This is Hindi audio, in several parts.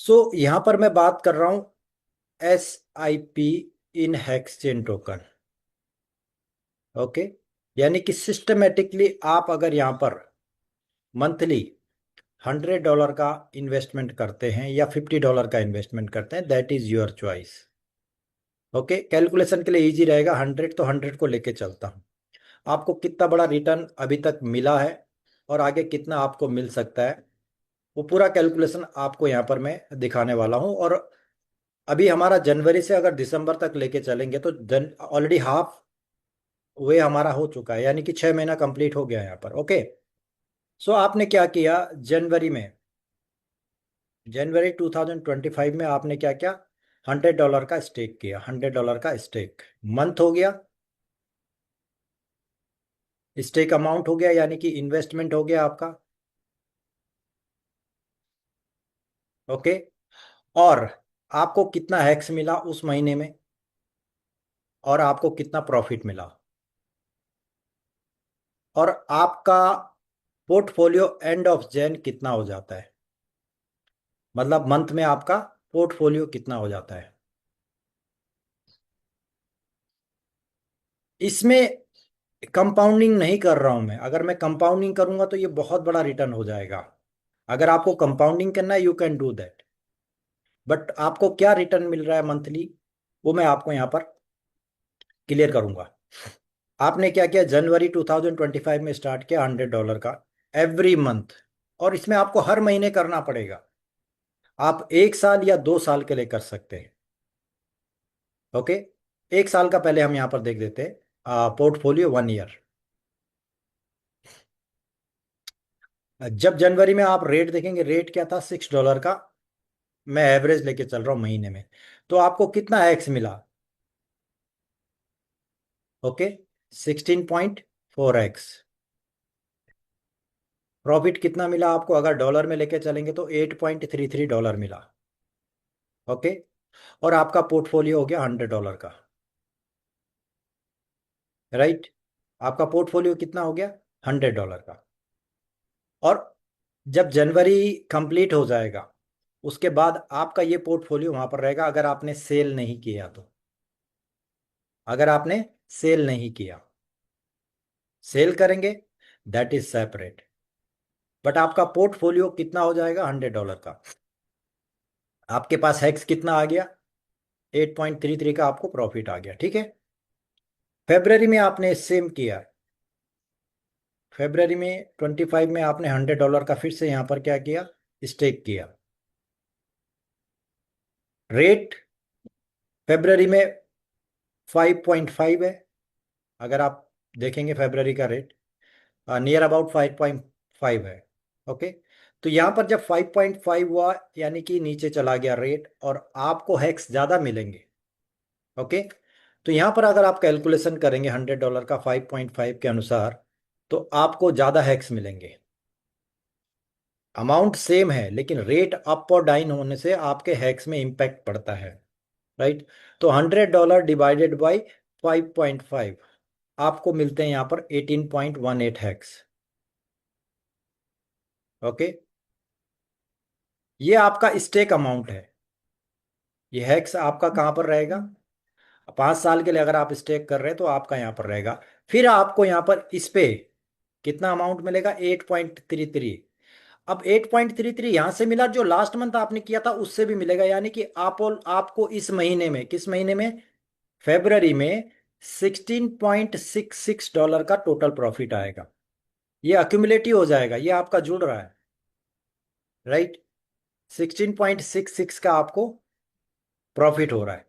यहां पर मैं बात कर रहा हूं SIP इन हेक्स चेन टोकन। ओके, यानी कि सिस्टमेटिकली आप अगर यहां पर मंथली $100 का इन्वेस्टमेंट करते हैं या $50 का इन्वेस्टमेंट करते हैं, that is your choice. Okay, calculation के लिए इजी रहेगा। 100 तो 100 को लेके चलता हूं। आपको कितना बड़ा रिटर्न अभी तक मिला है और आगे कितना आपको मिल सकता है, वो पूरा कैलकुलेशन आपको यहाँ पर मैं दिखाने वाला हूँ। और अभी हमारा जनवरी से अगर दिसंबर तक लेके चलेंगे तो ऑलरेडी हाफ वे हमारा हो चुका है, यानी कि 6 महीना कंप्लीट हो गया यहाँ पर। ओके, आपने क्या किया जनवरी में, जनवरी 2025 में आपने क्या किया, $100 का स्टेक किया। $100 का स्टेक मंथ हो गया, स्टेक अमाउंट हो गया, यानी कि इन्वेस्टमेंट हो गया आपका। ओके, और आपको कितना हैक्स मिला उस महीने में और आपको कितना प्रॉफिट मिला, और आपका पोर्टफोलियो एंड ऑफ जैन कितना हो जाता है, मतलब मंथ में आपका पोर्टफोलियो कितना हो जाता है। इसमें कंपाउंडिंग नहीं कर रहा हूं मैं। अगर मैं कंपाउंडिंग करूंगा तो ये बहुत बड़ा रिटर्न हो जाएगा। अगर आपको कंपाउंडिंग करना है, you can do that, but आपको क्या रिटर्न मिल रहा है मंथली, वो मैं आपको यहां पर क्लियर करूंगा। आपने क्या किया, जनवरी 2025 में स्टार्ट किया $100 का एवरी मंथ, और इसमें आपको हर महीने करना पड़ेगा। आप 1 साल या 2 साल के लिए कर सकते हैं। ओके, 1 साल का पहले हम यहां पर देख देते हैं, पोर्टफोलियो 1 ईयर। जब जनवरी में आप रेट देखेंगे, रेट क्या था, $6 का। मैं एवरेज लेके चल रहा हूं महीने में, तो आपको कितना एक्स मिला। Okay, 16.4x। प्रॉफिट कितना मिला आपको, अगर डॉलर में लेके चलेंगे तो $8.33 मिला। ओके, और आपका पोर्टफोलियो हो गया $100 का। राइट, आपका पोर्टफोलियो कितना हो गया, $100 का। और जब जनवरी कंप्लीट हो जाएगा, उसके बाद आपका ये पोर्टफोलियो वहां पर रहेगा, अगर आपने सेल नहीं किया तो। अगर आपने सेल नहीं किया, सेल करेंगे दैट इज सेपरेट, बट आपका पोर्टफोलियो कितना हो जाएगा, $100 का। आपके पास हैक्स कितना आ गया, 8.33 का आपको प्रॉफिट आ गया। ठीक है, फेब्रवरी में आपने सेम किया। फेब्रवरी में 25 में आपने $100 का फिर से यहां पर क्या किया, स्टेक किया। रेट फेब्रवरी में 5.5 है। अगर आप देखेंगे फेब्रवरी का रेट नियर अबाउट 5.5 है। ओके, तो यहां पर जब 5.5 हुआ, यानी कि नीचे चला गया रेट, और आपको हैक्स ज्यादा मिलेंगे। ओके, तो यहां पर अगर आप कैलकुलेशन करेंगे $100 का 5.5 के अनुसार, तो आपको ज्यादा हैक्स मिलेंगे। अमाउंट सेम है, लेकिन रेट अप और डाउन होने से आपके हैक्स में इंपैक्ट पड़ता है। राइट, तो $100 डिवाइडेड बाई 5.5, आपको मिलते हैं यहां पर 18.18 हैक्स। ओके, ये आपका स्टेक अमाउंट है। ये हैक्स आपका कहां पर रहेगा, 5 साल के लिए अगर आप स्टेक कर रहे हैं तो आपका यहां पर रहेगा। फिर आपको यहां पर इस पे कितना अमाउंट मिलेगा, 8.33। अब 8.33 यहां से मिला, जो लास्ट मंथ आपने किया था उससे भी मिलेगा, यानी कि आपको इस महीने में, किस महीने में, फेब्रवरी में $16.66 का टोटल प्रॉफिट आएगा। ये अक्यूमुलेटिव हो जाएगा, ये आपका जुड़ रहा है। राइट, 16.66 का आपको प्रॉफिट हो रहा है,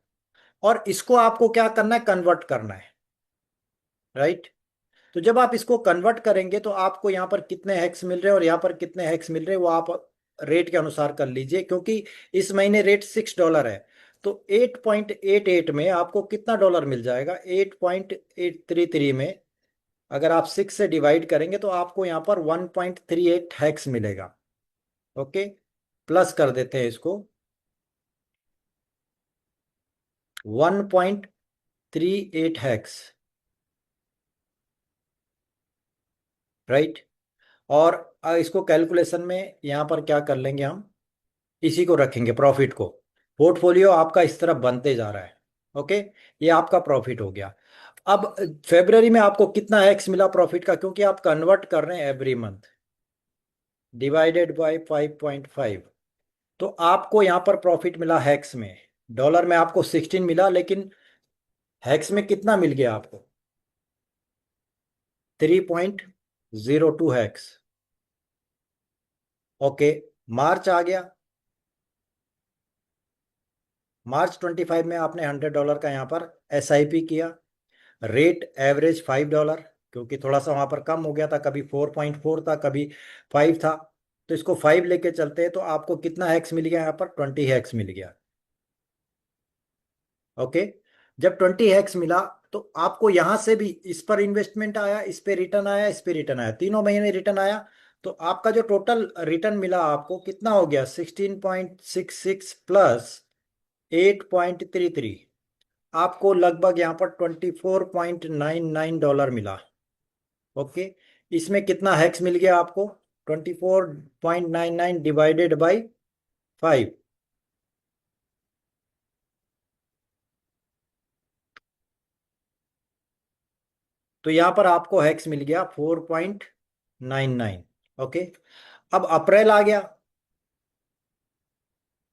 और इसको आपको क्या करना है, कन्वर्ट करना है। राइट, तो जब आप इसको कन्वर्ट करेंगे तो आपको यहाँ पर कितने हैक्स मिल रहे हैं और यहाँ पर कितने हैक्स मिल रहे हैं, वो आप रेट के अनुसार कर लीजिए, क्योंकि इस महीने रेट $6 है। तो 8.88 में आपको कितना डॉलर मिल जाएगा, 8.833 में अगर आप 6 से डिवाइड करेंगे तो आपको यहाँ पर 1.38 हैक्स मिलेगा। ओके, प्लस कर देते हैं इसको, 1.38 हैक्स। राइट, और इसको कैलकुलेशन में यहाँ पर क्या कर लेंगे हम, इसी को रखेंगे प्रॉफिट को। पोर्टफोलियो आपका इस तरफ बनते जा रहा है। ओके, ये आपका प्रॉफिट हो गया। अब फेब्रवरी में आपको कितना एक्स मिला प्रॉफिट का, क्योंकि आप कन्वर्ट कर रहे हैं एवरी मंथ, डिवाइडेड बाय 5.5। तो आपको यहां पर प्रॉफिट मिला हैक्स में, डॉलर में आपको 16 मिला, लेकिन हैक्स में कितना मिल गया आपको? 3.02 हैक्स। ओके, मार्च आ गया। मार्च 25 में आपने $100 का यहाँ पर SIP किया। रेट एवरेज $5, क्योंकि थोड़ा सा वहाँ पर कम हो गया था, कभी 4.4 था, कभी 5 था। तो इसको 5 लेके चलते हैं, तो आपको कितना हैक्स मिल गया यहाँ पर? 20 हैक्स मिल गया। ओके, जब 20 हैक्स मिला, तो आपको यहां से भी इस पर इन्वेस्टमेंट आया, इस पे रिटर्न आया, इस पे रिटर्न आया, तीनों महीने रिटर्न आया। तो आपका जो टोटल रिटर्न मिला आपको कितना हो गया? 16.66 प्लस 8.33, आपको लगभग यहाँ पर $24.99 मिला। ओके, इसमें कितना हैक्स मिल गया आपको? 24.99 डिवाइडेड बाई 5। तो यहाँ पर आपको हैक्स मिल गया 4.99। ओके, अब अप्रैल आ गया।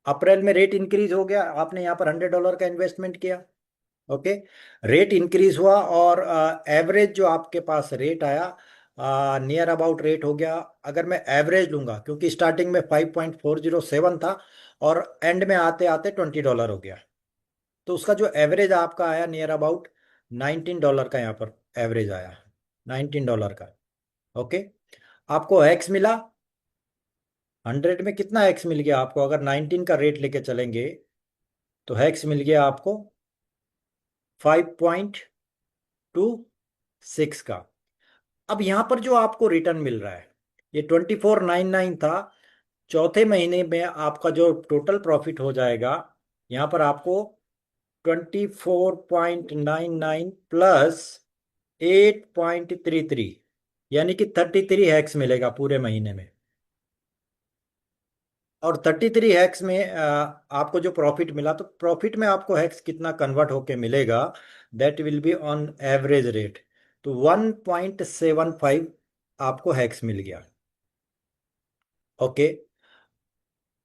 अप्रैल में रेट इंक्रीज हो गया, आपने यहाँ पर $100 का इन्वेस्टमेंट किया। ओके, रेट इंक्रीज हुआ और एवरेज जो आपके पास रेट आया, नियर अबाउट रेट हो गया, अगर मैं एवरेज लूंगा, क्योंकि स्टार्टिंग में 5.407 था और एंड में आते आते $20 हो गया, तो उसका जो एवरेज आपका आया नियर अबाउट $19 का यहाँ पर एवरेज आया, $19 का। ओके, आपको एक्स मिला। 100 में कितना एक्स मिल गया आपको? अगर 19 का रेट लेके चलेंगे तो एक्स मिल गया आपको 5.26 का। अब यहां पर जो आपको रिटर्न मिल रहा है, ये 24.99 था। चौथे महीने में आपका जो टोटल प्रॉफिट हो जाएगा, यहां पर आपको 24.99 प्लस 8.33, यानी कि 33 हैक्स मिलेगा पूरे महीने में। और 33 हैक्स में आपको जो प्रॉफिट मिला, तो प्रॉफिट में आपको हैक्स कितना कन्वर्ट होके मिलेगा? That will be on average rate. तो 1.75 आपको हैक्स मिल गया। ओके,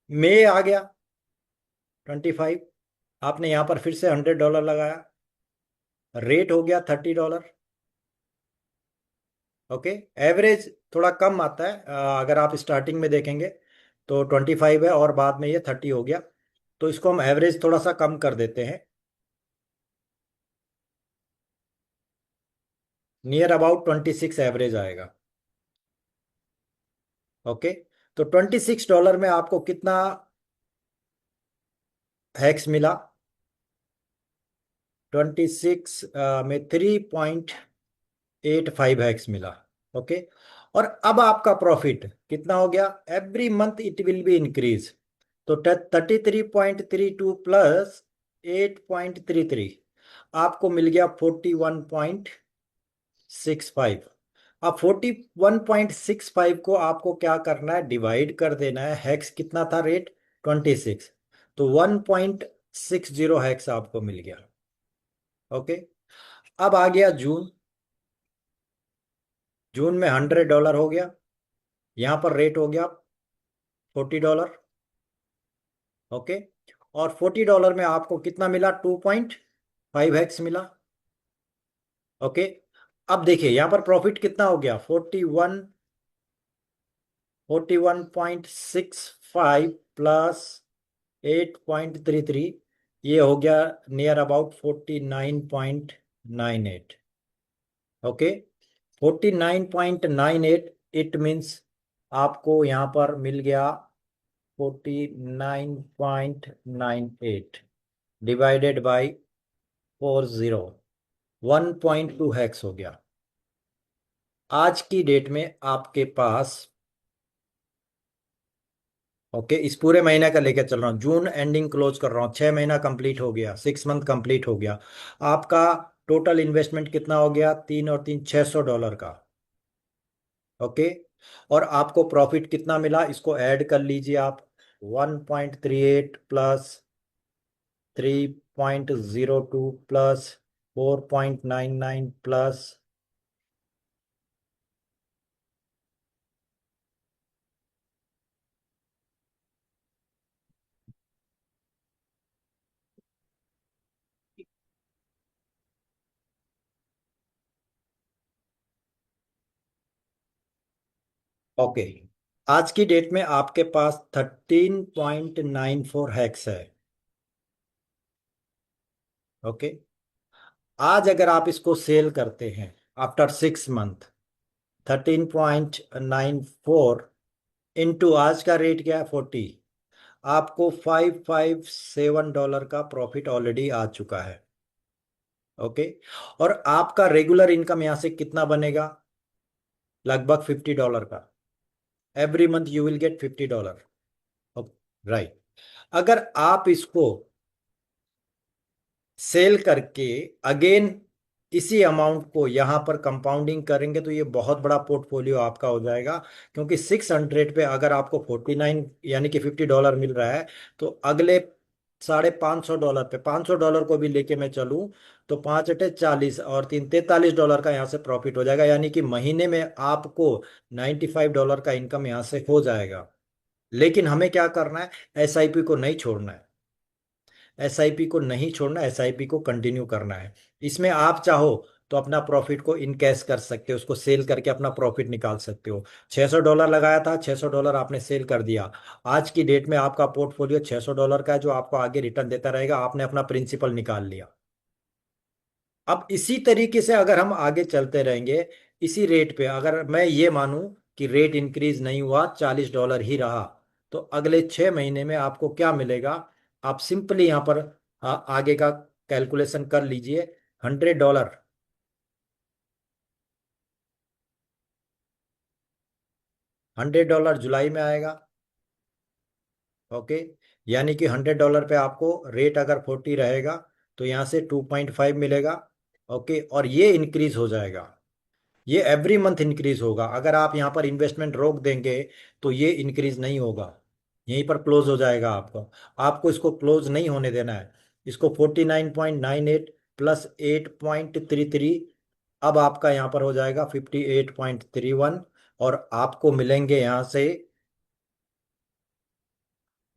मई आ गया 25, आपने यहां पर फिर से $100 लगाया, रेट हो गया $30। ओके, एवरेज थोड़ा कम आता है, अगर आप स्टार्टिंग में देखेंगे तो 25 है और बाद में ये 30 हो गया, तो इसको हम एवरेज थोड़ा सा कम कर देते हैं, नियर अबाउट 26 एवरेज आएगा। ओके, तो $26 में आपको कितना हैक्स मिला? 26 में 3.85 हैक्स मिला। ओके, और अब आपका प्रॉफिट कितना हो गया? Every month it will be increase. तो 33.32 प्लस 8.33, आपको मिल गया 41.65। अब 41.65 को आपको क्या करना है? डिवाइड कर देना है। हैक्स कितना था रेट? 26, तो 1.60 हैक्स आपको मिल गया। ओके, अब आ गया जून। जून में $100 हो गया, यहां पर रेट हो गया $40। ओके, और $40 में आपको कितना मिला? 2.5 हैक्स मिला। ओके, अब देखिए यहां पर प्रॉफिट कितना हो गया? 41.65 प्लस 8.33, ये हो गया near about 49.98। Okay, 49.98, it means आपको यहाँ पर मिल गया 49.98 डिवाइडेड बाई 40, 1.2 हैक्स हो गया। आज की डेट में आपके पास, ओके, इस पूरे महीने का लेकर चल रहा हूँ, जून एंडिंग क्लोज कर रहा हूँ, 6 महीना कंप्लीट हो गया, 6 मंथ कंप्लीट हो गया। आपका टोटल इन्वेस्टमेंट कितना हो गया? 3 और 3 $600 का। ओके, और आपको प्रॉफिट कितना मिला? इसको ऐड कर लीजिए आप। 1.38 प्लस 3.02 प्लस 4.99 प्लस ओके। आज की डेट में आपके पास 13.94 हैक्स है। ओके। आज अगर आप इसको सेल करते हैं आफ्टर 6 मंथ, 13.94 इंटू आज का रेट क्या है 40, आपको $557 का प्रॉफिट ऑलरेडी आ चुका है। ओके। और आपका रेगुलर इनकम यहां से कितना बनेगा? लगभग $50 का। Every month you will get $50। Right. अगर आप इसको सेल करके अगेन इसी अमाउंट को यहां पर कंपाउंडिंग करेंगे तो ये बहुत बड़ा पोर्टफोलियो आपका हो जाएगा। क्योंकि 600 पे अगर आपको 49 यानी कि $50 मिल रहा है, तो अगले $550 पे $500 को भी लेके मैं चलूं तो 5 × 8 = 40 और 3 $43 का यहाँ से प्रॉफिट हो जाएगा। यानी कि महीने में आपको $95 का इनकम यहाँ से हो जाएगा। लेकिन हमें क्या करना है? एसआईपी को नहीं छोड़ना है। एसआईपी को नहीं छोड़ना, एसआईपी को कंटिन्यू करना है। इसमें आप चाहो तो अपना प्रॉफिट को इनकैश कर सकते हो, उसको सेल करके अपना प्रॉफिट निकाल सकते हो। $600 लगाया था, $600 आपने सेल कर दिया। आज की डेट में आपका पोर्टफोलियो $600 का है, जो आपको आगे रिटर्न देता रहेगा। आपने अपना प्रिंसिपल निकाल लिया। अब इसी तरीके से अगर हम आगे चलते रहेंगे, इसी रेट पे अगर मैं ये मानूं कि रेट इंक्रीज नहीं हुआ, $40 ही रहा, तो अगले 6 महीने में आपको क्या मिलेगा? आप सिंपली यहां पर आगे का कैलकुलेशन कर लीजिए। $100, $100 जुलाई में आएगा। ओके। यानी कि $100 पे आपको रेट अगर 40 रहेगा तो यहाँ से 2.5 मिलेगा। ओके। और ये इंक्रीज हो जाएगा, ये एवरी मंथ इंक्रीज होगा। अगर आप यहाँ पर इन्वेस्टमेंट रोक देंगे तो ये इंक्रीज नहीं होगा, यहीं पर क्लोज हो जाएगा। आपको आपको इसको क्लोज नहीं होने देना है। इसको 49.98 प्लस 8.33, अब आपका यहाँ पर हो जाएगा 58.31। और आपको मिलेंगे यहाँ से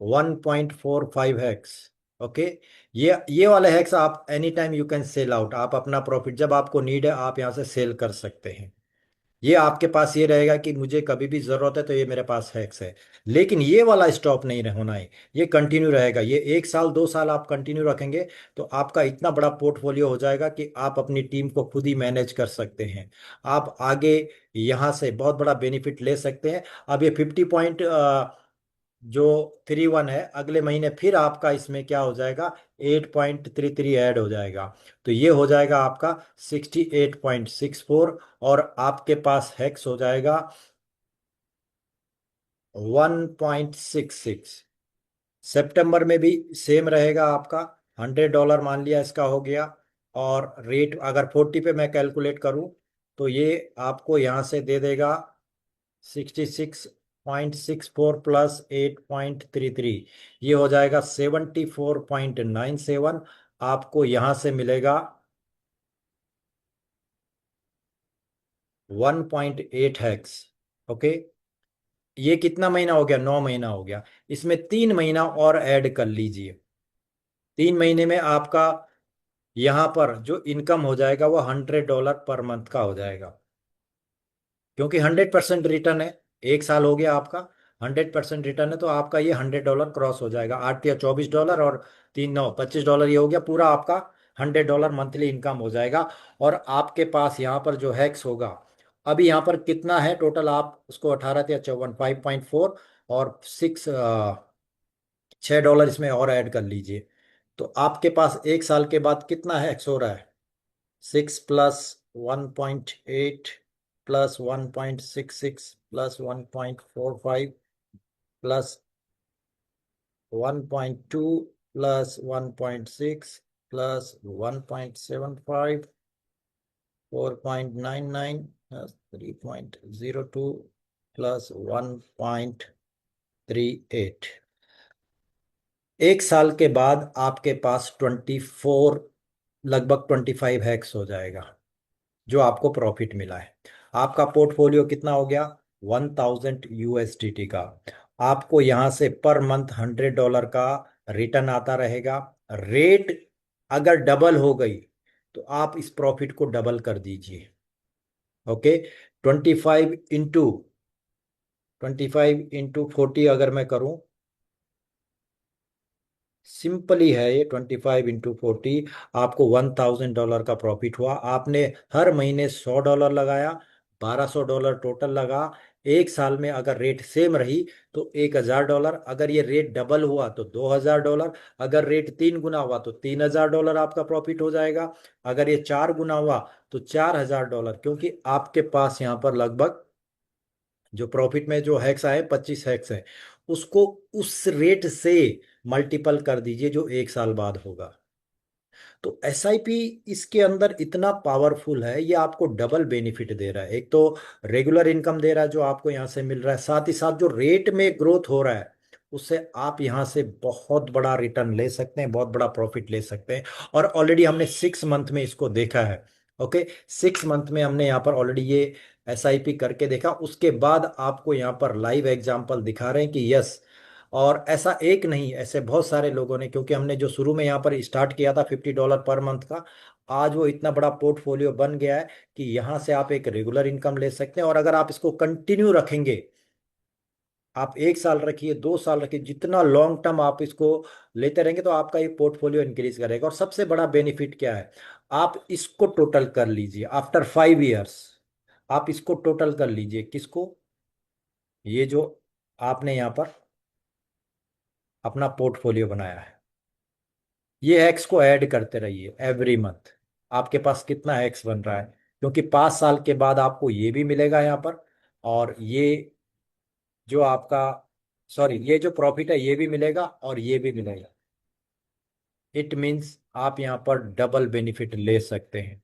1.45 हैक्स। ओके। ये वाले हैक्स आप any time you can sell out. आप अपना प्रॉफिट जब आपको नीड है आप यहाँ से सेल कर सकते हैं। ये आपके पास ये रहेगा कि मुझे कभी भी जरूरत है तो ये मेरे पास हैक्स है। लेकिन ये वाला स्टॉप नहीं होना है, ये कंटिन्यू रहेगा। ये 1 साल 2 साल आप कंटिन्यू रखेंगे तो आपका इतना बड़ा पोर्टफोलियो हो जाएगा कि आप अपनी टीम को खुद ही मैनेज कर सकते हैं। आप आगे यहाँ से बहुत बड़ा बेनिफिट ले सकते हैं। अब ये 50 पॉइंट जो 31 है, अगले महीने फिर आपका इसमें क्या हो जाएगा? 8.33 ऐड हो जाएगा। तो ये हो जाएगा आपका 68.64। और आपके पास हेक्स हो जाएगा 1.66। सितंबर में भी सेम रहेगा आपका। $100 मान लिया इसका हो गया। और रेट अगर 40 पे मैं कैलकुलेट करूं तो ये आपको यहां से दे देगा 66.64 प्लस 8.33, ये हो जाएगा 74.97। आपको यहां से मिलेगा 1.8 हैक्स। ओके। ये कितना महीना हो गया? 9 महीना हो गया। इसमें 3 महीना और ऐड कर लीजिए। 3 महीने में आपका यहां पर जो इनकम हो जाएगा वो $100 पर मंथ का हो जाएगा। क्योंकि 100% रिटर्न है, 1 साल हो गया आपका, 100% रिटर्न है, तो आपका ये $100 क्रॉस हो जाएगा। 8 या 24 डॉलर और 3 9 $25, ये हो गया पूरा आपका $100 मंथली इनकम हो जाएगा। और आपके पास यहाँ पर जो हैक्स होगा, अभी यहाँ पर कितना है टोटल, आप उसको 18 या 54 5.4 और 6 $6 इसमें और ऐड कर लीजिए। तो आपके पास 1 साल के बाद कितना हैक्स हो रहा है? 6 plus 1.8 plus 1.66 plus 1.45 plus 1.2 plus 1.6 plus 1.75 4.99 plus 3.02 plus 1.38। एक साल के बाद आपके पास 24, लगभग 25x हो जाएगा जो आपको प्रॉफिट मिला है। आपका पोर्टफोलियो कितना हो गया? $1000 का। आपको यहां से पर मंथ $100 का रिटर्न आता रहेगा। रेट अगर डबल हो गई तो आप इस प्रॉफिट को डबल कर दीजिए। ओके, 25 इंटू 40 अगर मैं करूं, सिंपल ही है ये। 25 इंटू 40, आपको $1000 का प्रॉफिट हुआ। आपने हर महीने $100 लगाया, $1200 टोटल लगा। एक साल में अगर रेट सेम रही तो $1000। अगर ये रेट डबल हुआ तो $2000। अगर रेट 3 गुना हुआ तो $3000 आपका प्रॉफिट हो जाएगा। अगर ये 4 गुना हुआ तो $4000, क्योंकि आपके पास यहाँ पर लगभग जो प्रॉफिट में जो हैक्स आए 25 हैक्स है, उसको उस रेट से मल्टीपल कर दीजिए जो एक साल बाद होगा। तो एसआईपी इसके अंदर इतना पावरफुल है, ये आपको डबल बेनिफिट दे रहा है। एक तो रेगुलर इनकम दे रहा है जो आपको यहाँ से मिल रहा है, साथ ही साथ जो रेट में ग्रोथ हो रहा है उससे आप यहाँ से बहुत बड़ा रिटर्न ले सकते हैं, बहुत बड़ा प्रॉफिट ले सकते हैं। और ऑलरेडी हमने 6 मंथ में इसको देखा है। ओके, 6 मंथ में हमने यहाँ पर ऑलरेडी ये एसआईपी करके देखा। उसके बाद आपको यहाँ पर लाइव एग्जाम्पल दिखा रहे हैं कि यस। और ऐसा एक नहीं, ऐसे बहुत सारे लोगों ने, क्योंकि हमने जो शुरू में यहाँ पर स्टार्ट किया था $50 पर मंथ का, आज वो इतना बड़ा पोर्टफोलियो बन गया है कि यहाँ से आप एक रेगुलर इनकम ले सकते हैं। और अगर आप इसको कंटिन्यू रखेंगे, आप एक साल रखिए, 2 साल रखिए, जितना लॉन्ग टर्म आप इसको लेते रहेंगे तो आपका ये पोर्टफोलियो इंक्रीज करेगा। और सबसे बड़ा बेनिफिट क्या है, आप इसको टोटल कर लीजिए आफ्टर 5 इयर्स। आप इसको टोटल कर लीजिए, किसको? ये जो आपने यहाँ पर अपना पोर्टफोलियो बनाया है, ये एक्स को ऐड करते रहिए एवरी मंथ। आपके पास कितना एक्स बन रहा है, क्योंकि 5 साल के बाद आपको ये भी मिलेगा यहाँ पर। और ये जो आपका, सॉरी, ये जो प्रॉफिट है ये भी मिलेगा और ये भी मिलेगा। इट मीन्स आप यहाँ पर डबल बेनिफिट ले सकते हैं।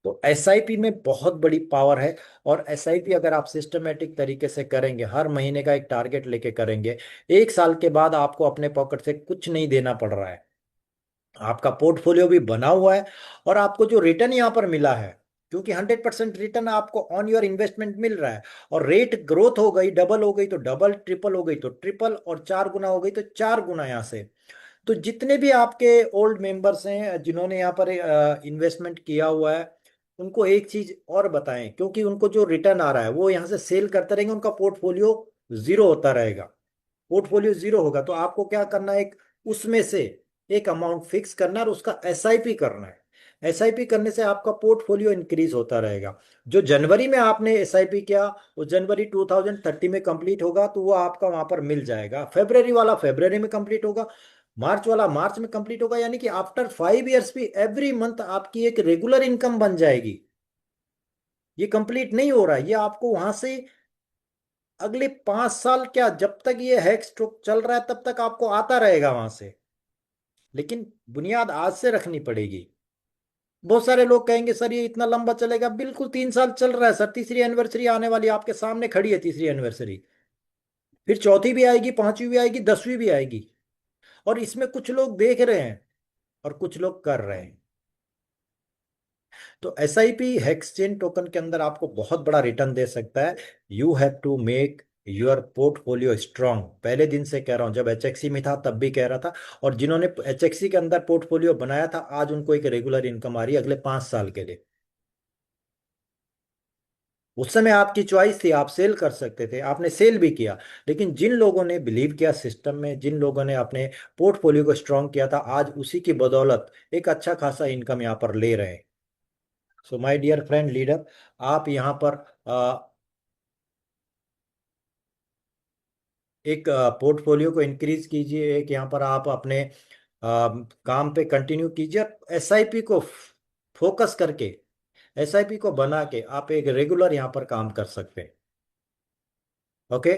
तो एसआईपी में बहुत बड़ी पावर है। और एसआईपी अगर आप सिस्टमेटिक तरीके से करेंगे, हर महीने का एक टारगेट लेके करेंगे, एक साल के बाद आपको अपने पॉकेट से कुछ नहीं देना पड़ रहा है। आपका पोर्टफोलियो भी बना हुआ है और आपको जो रिटर्न यहाँ पर मिला है, क्योंकि 100% रिटर्न आपको ऑन योर इन्वेस्टमेंट मिल रहा है। और रेट ग्रोथ हो गई, डबल हो गई तो डबल, ट्रिपल हो गई तो ट्रिपल, और 4 गुना हो गई तो 4 गुना यहाँ से। तो जितने भी आपके ओल्ड मेंबर्स हैं जिन्होंने यहाँ पर इन्वेस्टमेंट किया हुआ है, उनको एक चीज और बताएं, क्योंकि उनको जो रिटर्न आ रहा है वो यहाँ से सेल करते रहेंगे, उनका पोर्टफोलियो जीरो होता रहेगा। पोर्टफोलियो जीरो होगा तो आपको क्या करना है, एक उसमें से एक अमाउंट फिक्स करना है और उसका एसआईपी करना है। एसआईपी करने से आपका पोर्टफोलियो इंक्रीज होता रहेगा। जो जनवरी में आपने एसआईपी किया वो जनवरी 2030 में कंप्लीट होगा, तो वो आपका वहां पर मिल जाएगा। फेब्रवरी वाला फेब्रवरी में कंप्लीट होगा, मार्च वाला मार्च में कंप्लीट होगा। यानी कि आफ्टर 5 इयर्स भी एवरी मंथ आपकी एक रेगुलर इनकम बन जाएगी। ये कंप्लीट नहीं हो रहा है, ये आपको वहां से अगले 5 साल, क्या जब तक ये हैक स्ट्रोक चल रहा है तब तक आपको आता रहेगा वहां से। लेकिन बुनियाद आज से रखनी पड़ेगी। बहुत सारे लोग कहेंगे सर ये इतना लंबा चलेगा, बिल्कुल 3 साल चल रहा है सर, तीसरी एनिवर्सरी आने वाली है, आपके सामने खड़ी है तीसरी एनिवर्सरी। फिर चौथी भी आएगी, पांचवी भी आएगी, 10वीं भी आएगी। और इसमें कुछ लोग देख रहे हैं और कुछ लोग कर रहे हैं। तो एसआईपी हेक्सचेन टोकन के अंदर आपको बहुत बड़ा रिटर्न दे सकता है। You have to make your portfolio strong. पहले दिन से कह रहा हूं, जब एचएक्सी में था तब भी कह रहा था। और जिन्होंने एचएक्सी के अंदर पोर्टफोलियो बनाया था, आज उनको एक रेगुलर इनकम आ रही है अगले 5 साल के लिए। उस समय आपकी चॉइस थी, आप सेल कर सकते थे, आपने सेल भी किया। लेकिन जिन लोगों ने बिलीव किया सिस्टम में, जिन लोगों ने अपने पोर्टफोलियो को स्ट्रांग किया था, आज उसी की बदौलत एक अच्छा खासा इनकम यहाँ पर ले रहे हैं। So my dear friend leader, आप यहाँ पर एक पोर्टफोलियो को इंक्रीज कीजिए, एक यहाँ पर आप अपने काम पे कंटिन्यू कीजिए। एसआईपी को फोकस करके, एसआईपी को बना के आप एक रेगुलर यहाँ पर काम कर सकते हैं। ओके।